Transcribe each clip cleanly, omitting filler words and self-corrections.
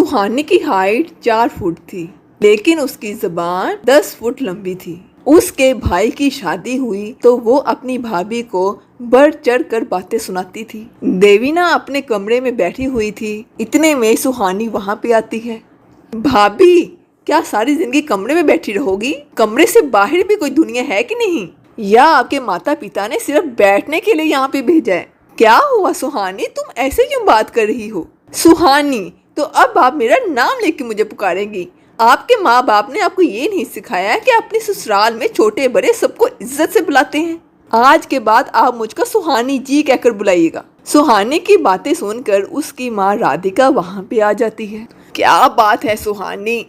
सुहानी की height 4 foot थी, लेकिन उसकी ज़बान 10 फुट लंबी थी। उसके भाई की शादी हुई तो वो अपनी भाभी को बढ़ चढ़ कर बातें सुनाती थी। देवीना अपने कमरे में बैठी हुई थी, इतने में सुहानी वहाँ पे आती है। भाभी, क्या सारी जिंदगी कमरे में बैठी रहोगी? कमरे से बाहर भी कोई दुनिया है कि नहीं? या आपके माता पिता ने सिर्फ बैठने के लिए यहाँ पे भेजा है? क्या हुआ सुहानी, तुम ऐसे क्यों बात कर रही हो? सुहानी, तो अब आप मेरा नाम लेके मुझे पुकारेंगी? आपके माँ बाप ने आपको ये नहीं सिखाया है कि अपने ससुराल में छोटे बड़े सबको इज्जत से बुलाते हैं? आज के बाद आप मुझको सुहानी जी कहकर बुलाइएगा। सुहानी की बातें सुनकर उसकी माँ राधिका वहाँ पे आ जाती है। क्या बात है सुहानी,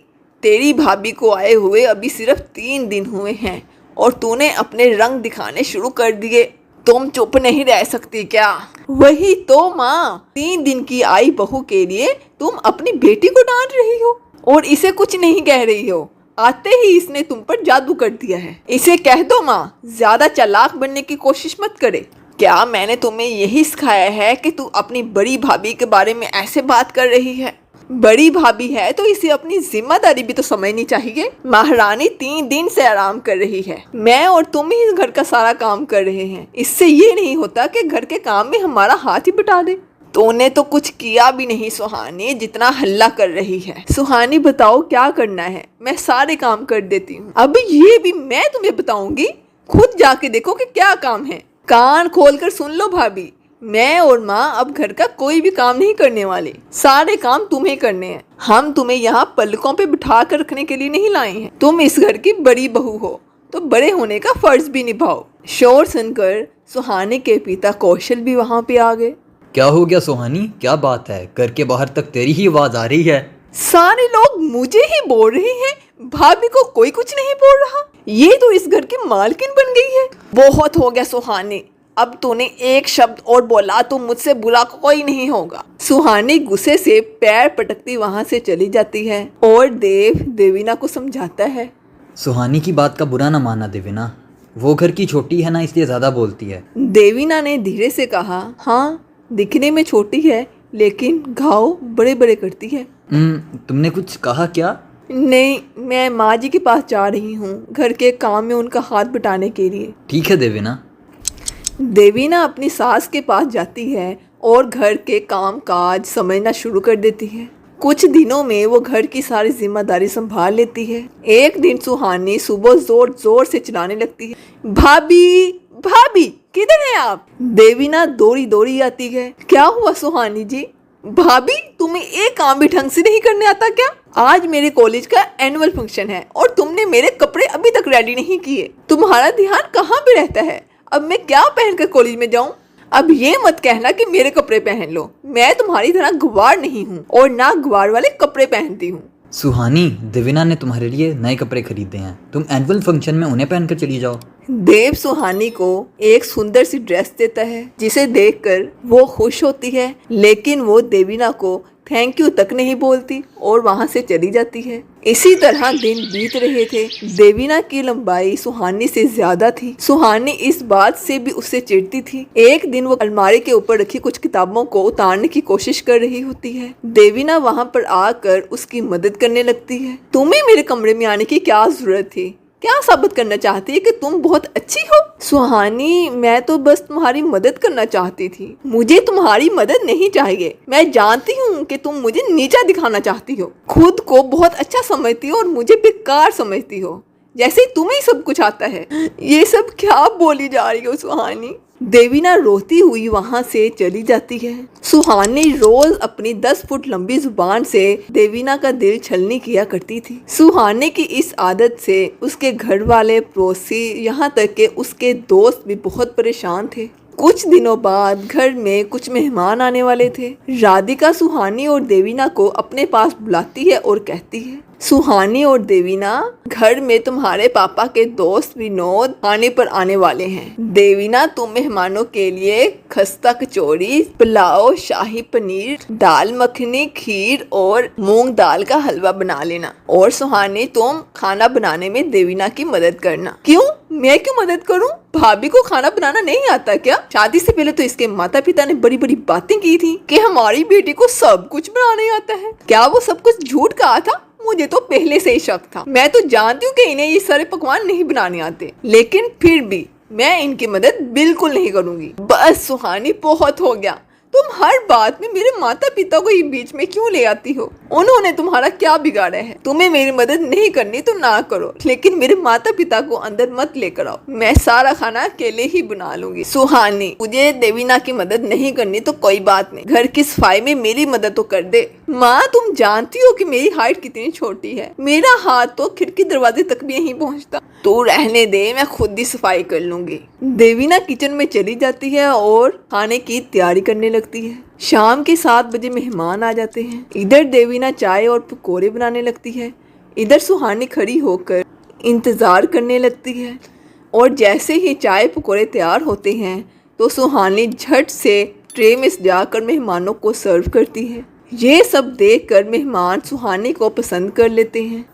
तेरी भाभी को आए हुए अभी सिर्फ 3 दिन हुए हैं और तूने अपने रंग दिखाने शुरू कर दिए। तुम चुप नहीं रह सकती क्या? वही तो माँ, 3 दिन की आई बहू के लिए तुम अपनी बेटी को डांट रही हो और इसे कुछ नहीं कह रही हो। आते ही इसने तुम पर जादू कर दिया है। इसे कह दो माँ, ज्यादा चालाक बनने की कोशिश मत करे। क्या मैंने तुम्हें यही सिखाया है कि तू अपनी बड़ी भाभी के बारे में ऐसे बात कर रही है? बड़ी भाभी है तो इसे अपनी जिम्मेदारी भी तो समझनी चाहिए। महारानी 3 दिन से आराम कर रही है, मैं और तुम ही घर का सारा काम कर रहे हैं। इससे ये नहीं होता कि घर के काम में हमारा हाथ ही बटा दे। तूने तो कुछ किया भी नहीं सुहानी, जितना हल्ला कर रही है। सुहानी, बताओ क्या करना है, मैं सारे काम कर देती हूँ। अब ये भी मैं तुम्हें बताऊंगी, खुद जाके देखो कि क्या काम है। कान खोलकर सुन लो भाभी, मैं और माँ अब घर का कोई भी काम नहीं करने वाले। सारे काम तुम्हें करने हैं। हम तुम्हें यहाँ पलकों पे बिठा कर रखने के लिए नहीं लाए हैं। तुम इस घर की बड़ी बहू हो तो बड़े होने का फर्ज भी निभाओ। शोर सुनकर सुहानी के पिता कौशल भी वहाँ पे आ गए। क्या हो गया सुहानी, क्या बात है? घर के बाहर तक तेरी ही आवाज आ रही है। सारे लोग मुझे ही बोल रहे हैं, भाभी को कोई कुछ नहीं बोल रहा। ये तो इस घर की मालकिन बन गई है। बहुत हो गया सुहानी, अब तूने एक शब्द और बोला तो मुझसे बुरा कोई नहीं होगा। सुहानी गुस्से से पैर पटकती वहाँ से चली जाती है और देव देवीना को समझाता है। सुहानी की बात का बुरा ना मानना देवीना, वो घर की छोटी है ना, इसलिए ज्यादा बोलती है। देवीना ने धीरे से कहा, हाँ दिखने में छोटी है लेकिन घाव बड़े बड़े करती है। तुमने कुछ कहा क्या? नहीं, मैं माँ जी के पास जा रही हूँ घर के काम में उनका हाथ बटाने के लिए। ठीक है देवीना। देवीना अपनी सास के पास जाती है और घर के काम काज समझना शुरू कर देती है। कुछ दिनों में वो घर की सारी जिम्मेदारी संभाल लेती है। एक दिन सुहानी सुबह जोर जोर से चिल्लाने लगती है, भाभी भाभी किधर है आप? देवीना दौड़ी दौड़ी आती है। क्या हुआ सुहानी जी? भाभी, तुम्हें एक काम भी ढंग से नहीं करने आता क्या? आज मेरे कॉलेज का एनुअल फंक्शन है और तुमने मेरे कपड़े अभी तक रेडी नहीं किए। तुम्हारा ध्यान कहाँ पे रहता है? अब मैं क्या पहनकर कॉलेज में जाऊँ? अब ये मत कहना कि मेरे कपड़े पहन लो। मैं तुम्हारी तरह गवार नहीं हूँ और ना गवार वाले कपड़े पहनती हूँ। सुहानी, देवीना ने तुम्हारे लिए नए कपड़े खरीदे हैं, तुम एनुअल फंक्शन में उन्हें पहनकर चली जाओ। देव सुहानी को एक सुंदर सी ड्रेस देता है जिसे देखकर वो खुश होती है, लेकिन वो देवीना को थैंक यू तक नहीं बोलती और वहाँ से चली जाती है। इसी तरह दिन बीत रहे थे। देवीना की लंबाई सुहानी से ज्यादा थी। सुहानी इस बात से भी उससे चिढ़ती थी। एक दिन वो अलमारी के ऊपर रखी कुछ किताबों को उतारने की कोशिश कर रही होती है। देवीना वहाँ पर आकर उसकी मदद करने लगती है। तुम्हें मेरे कमरे में आने की क्या जरूरत थी? क्या साबित करना चाहती है कि तुम बहुत अच्छी हो? सुहानी, मैं तो बस तुम्हारी मदद करना चाहती थी। मुझे तुम्हारी मदद नहीं चाहिए। मैं जानती हूँ कि तुम मुझे नीचा दिखाना चाहती हो, खुद को बहुत अच्छा समझती हो और मुझे बेकार समझती हो, जैसे तुम्हें सब कुछ आता है। ये सब क्या बोली जा रही हो सुहानी? देवीना रोती हुई वहाँ से चली जाती है। सुहानी रोज अपनी 10 फुट लंबी जुबान से देवीना का दिल छलनी किया करती थी। सुहानी की इस आदत से उसके घर वाले, पड़ोसी, यहाँ तक के उसके दोस्त भी बहुत परेशान थे। कुछ दिनों बाद घर में कुछ मेहमान आने वाले थे। राधिका सुहानी और देवीना को अपने पास बुलाती है और कहती है, सुहानी और देवीना, घर में तुम्हारे पापा के दोस्त विनोद आने पर आने वाले हैं। देवीना, तुम मेहमानों के लिए खस्ता कचौड़ी, पुलाव, शाही पनीर, दाल मखनी, खीर और मूंग दाल का हलवा बना लेना। और सुहानी, तुम खाना बनाने में देवीना की मदद करना। क्यों? मैं क्यों मदद करूं? भाभी को खाना बनाना नहीं आता क्या? शादी से पहले तो इसके माता पिता ने बड़ी बड़ी बातें की थी कि हमारी बेटी को सब कुछ बनाने आता है। क्या वो सब कुछ झूठ कहा था? मुझे तो पहले से ही शक था। मैं तो जानती हूँ कि इन्हें ये सारे पकवान नहीं बनाने आते, लेकिन फिर भी मैं इनकी मदद बिल्कुल नहीं करूंगी। बस सुहानी, बहुत हो गया। तुम हर बात में मेरे माता पिता को ये बीच में क्यों ले आती हो? उन्होंने तुम्हारा क्या बिगाड़ा है? तुम्हें मेरी मदद नहीं करनी तो ना करो, लेकिन मेरे माता पिता को अंदर मत लेकर आओ। मैं सारा खाना अकेले ही बना लूंगी। सुहानी, मुझे देवीना की मदद नहीं करनी तो कोई बात नहीं, घर की सफाई में मेरी मदद तो कर दे। माँ, तुम जानती हो कि मेरी हाइट कितनी छोटी है। मेरा हाथ तो खिड़की दरवाजे तक भी नहीं पहुँचता। तो रहने दे, मैं खुद ही सफाई कर लूंगी। देवीना किचन में चली जाती है और खाने की तैयारी करने लगती है। शाम के 7 बजे मेहमान आ जाते हैं। इधर देवीना चाय और पकोड़े बनाने लगती है, इधर सुहानी खड़ी होकर इंतजार करने लगती है। और जैसे ही चाय पकोड़े तैयार होते हैं तो सुहानी झट से ट्रे में जाकर मेहमानों को सर्व करती है। ये सब देखकर मेहमान सुहानी को पसंद कर लेते हैं।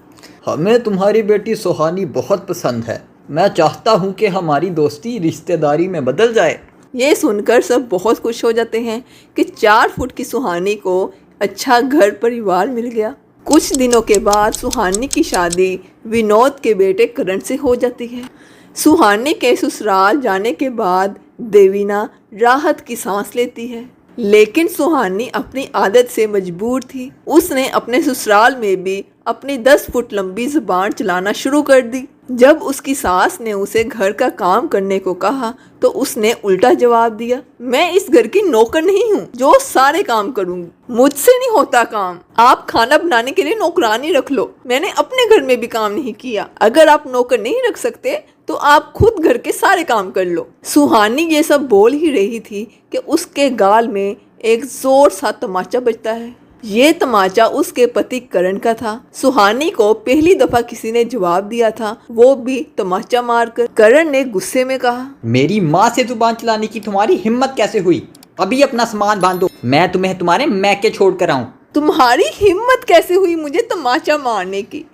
हमें तुम्हारी बेटी सुहानी बहुत पसंद है। मैं चाहता हूँ कि हमारी दोस्ती रिश्तेदारी में बदल जाए। ये सुनकर सब बहुत खुश हो जाते हैं कि 4 फुट की सुहानी को अच्छा घर परिवार मिल गया। कुछ दिनों के बाद सुहानी की शादी विनोद के बेटे करण से हो जाती है। सुहानी के ससुराल जाने के बाद देवीना राहत की सांस लेती है, लेकिन सुहानी अपनी आदत से मजबूर थी। उसने अपने ससुराल में भी अपनी 10 फुट लंबी जुबान चलाना शुरू कर दी। जब उसकी सास ने उसे घर का काम करने को कहा तो उसने उल्टा जवाब दिया, मैं इस घर की नौकर नहीं हूँ जो सारे काम करूँगी, मुझसे नहीं होता काम। आप खाना बनाने के लिए नौकरानी रख लो, मैंने अपने घर में भी काम नहीं किया। अगर आप नौकर नहीं रख सकते तो आप खुद घर के सारे काम कर लो। सुहानी ये सब बोल ही रही थी कि उसके गाल में एक जोर सा तमाचा बजता है। ये तमाचा उसके पति करण का था। सुहानी को पहली दफा किसी ने जवाब दिया था, वो भी तमाचा मारकर। करण ने गुस्से में कहा, मेरी माँ से जुबान चलाने की तुम्हारी हिम्मत कैसे हुई? अभी अपना सामान बांधो, मैं तुम्हें तुम्हारे मैके छोड़ कर आऊँ। तुम्हारी हिम्मत कैसे हुई मुझे तमाचा मारने की?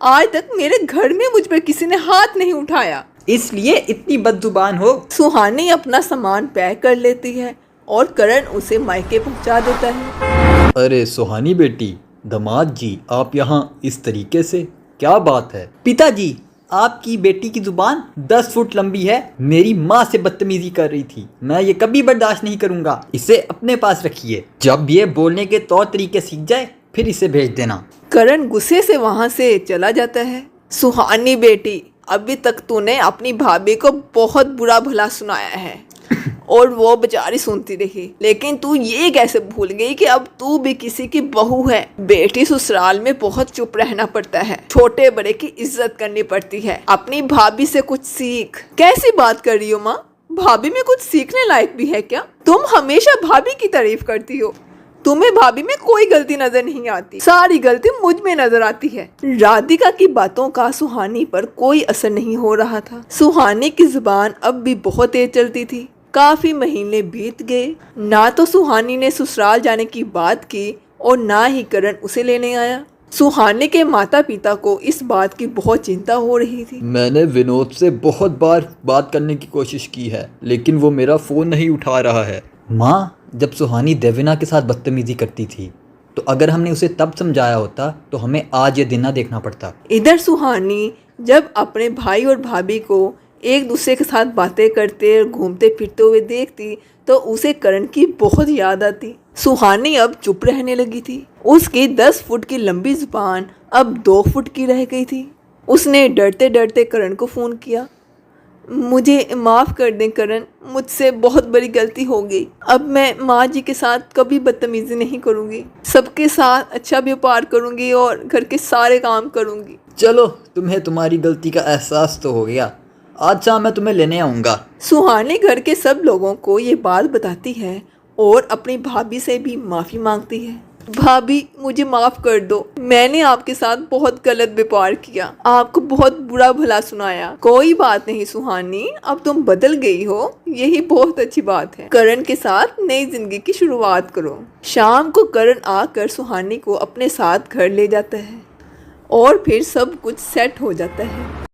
आज तक मेरे घर में मुझ पर किसी ने हाथ नहीं उठाया, इसलिए इतनी बदजुबान हो। सुहानी अपना सामान पैक कर लेती है और करण उसे मायके पहुंचा देता है। अरे सुहानी बेटी, दामाद जी, आप यहाँ इस तरीके से, क्या बात है? पिताजी, आपकी बेटी की जुबान 10 फुट लंबी है, मेरी माँ से बदतमीजी कर रही थी, मैं ये कभी बर्दाश्त नहीं करूँगा। इसे अपने पास रखिए, जब ये बोलने के तौर तरीके सीख जाए फिर इसे भेज देना। करण गुस्से से वहाँ से चला जाता है। सुहानी बेटी, अभी तक तूने अपनी भाभी को बहुत बुरा भला सुनाया है और वो बेचारी सुनती रही, लेकिन तू ये कैसे भूल गई कि अब तू भी किसी की बहू है। बेटी ससुराल में बहुत चुप रहना पड़ता है, छोटे बड़े की इज्जत करनी पड़ती है। अपनी भाभी से कुछ सीख। कैसी बात कर रही हो माँ? भाभी में कुछ सीखने लायक भी है क्या? तुम हमेशा भाभी की तारीफ करती हो, तुम्हें भाभी में कोई गलती नजर नहीं आती, सारी गलती मुझ में नजर आती है। राधिका की बातों का सुहानी पर कोई असर नहीं हो रहा था। सुहानी की जुबान अब भी बहुत तेज चलती थी। काफी महीने बीत गए, ना तो सुहानी ने ससुराल जाने की बात की और ना ही करण उसे लेने आया। सुहानी के माता पिता को इस बात की बहुत चिंता हो रही थी। मैंने विनोद से बहुत बार बात करने की कोशिश की है, लेकिन वो मेरा फ़ोन नहीं उठा रहा है। माँ, जब सुहानी देवीना के साथ बदतमीजी करती थी तो अगर हमने उसे तब समझाया होता तो हमें आज ये दिन ना देखना पड़ता। इधर सुहानी जब अपने भाई और भाभी को एक दूसरे के साथ बातें करते और घूमते फिरते हुए देखती तो उसे करण की बहुत याद आती। सुहानी अब चुप रहने लगी थी। उसकी 10 फुट की लंबी जुबान अब 2 फुट की रह गई थी। उसने डरते डरते करण को फ़ोन किया, मुझे माफ़ कर दें करण, मुझसे बहुत बड़ी गलती हो गई। अब मैं माँ जी के साथ कभी बदतमीज़ी नहीं करूँगी, सबके साथ अच्छा व्यवहार करूँगी और घर के सारे काम करूँगी। चलो, तुम्हें तुम्हारी गलती का एहसास तो हो गया, आज शाम मैं तुम्हें लेने आऊँगा। सुहानी घर के सब लोगों को ये बात बताती है और अपनी भाभी से भी माफ़ी मांगती है। भाभी, मुझे माफ़ कर दो, मैंने आपके साथ बहुत गलत व्यवहार किया, आपको बहुत बुरा भला सुनाया। कोई बात नहीं सुहानी, अब तुम बदल गई हो, यही बहुत अच्छी बात है। करण के साथ नई जिंदगी की शुरुआत करो। शाम को करण आकर सुहानी को अपने साथ घर ले जाता है और फिर सब कुछ सेट हो जाता है।